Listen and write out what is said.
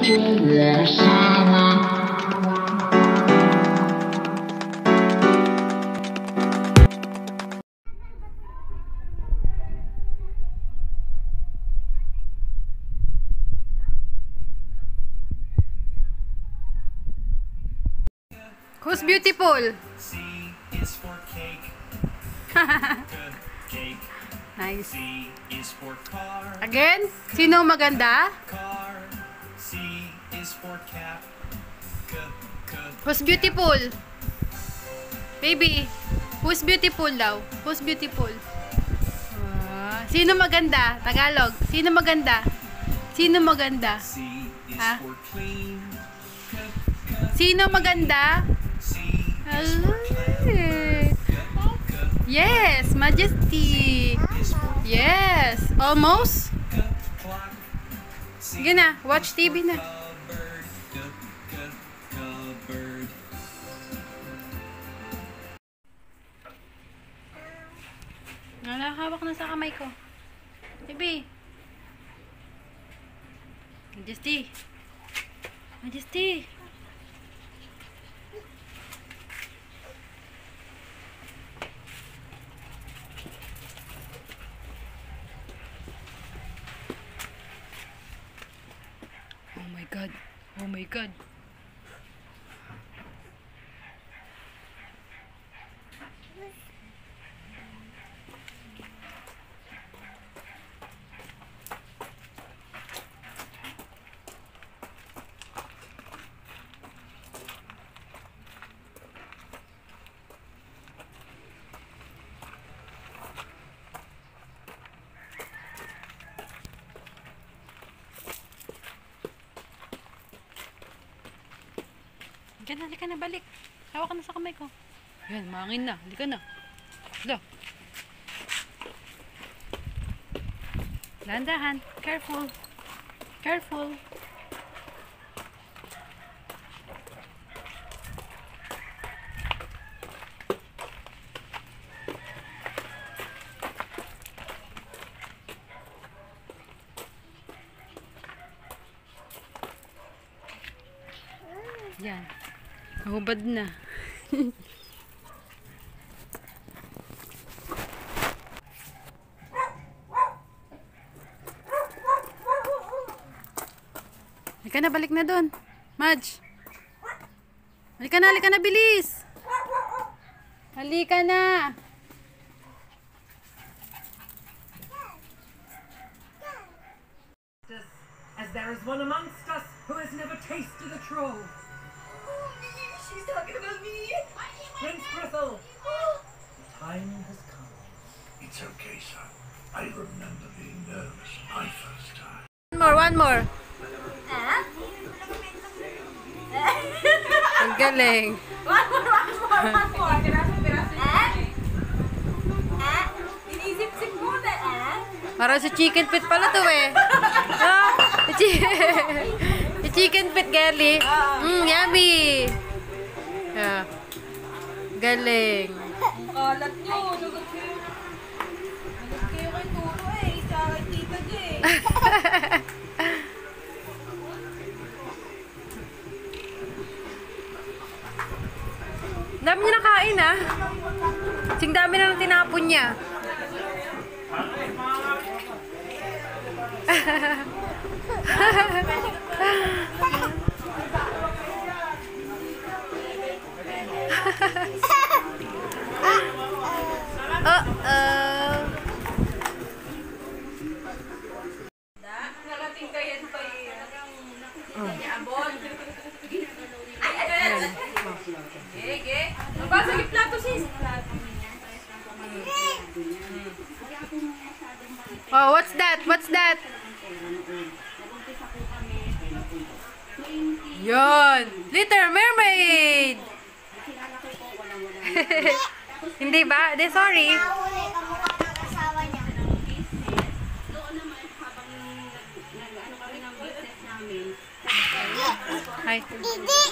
觉越傻吗？ Who's beautiful? C is for cake. Cake. Nice. C is for car. Again? Sino maganda? Car. C is for cat. Who's beautiful? Baby, who's beautiful daw? Who's beautiful? Sino maganda? Tagalog. Sino maganda? Sino maganda? C is Ha? for clean. Sino maganda? C is for Ay. Yes, Majesty. Yes, almost. clock. C Sige na, watch TV na. bird. Bird. Hawak na sa kamay ko. Baby. Majesty. Majesty. Oh my God. Oh my God. Halika na, balik. Hawak ka na sa kamay ko. Yan, mahangin na. Halika na. Hala. Landahan. Careful. Careful. Yan. Hubad na. Halika na, balik na doon. Madge. Halika na, bilis. Halika na. As there is one amongst us who has never tasted a troll. She's talking about me. Prince Grithel, the time has come. It's okay, son. I remember being nervous my first time. One more. Ang galing. One more. Inisip-sip muna, Parang sa chicken feet pala to eh. Ah, chicken feet, girly. Yummy. Yeah. Galing. Kalat nyo. Nagot kayo kay Turo eh. Tsaka kay Tita J. Dami niya nakain ah. Sing dami na ng tinapon niya. Narating kayo pa abon. Ay, ano? Gege. Mabasa yung plato, sis. Oh, what's that? What's that? Yon, Little Mermaid. Hindi ba? De, sorry. Nahuli ka mukha ng asawa niya. Hi. Didi!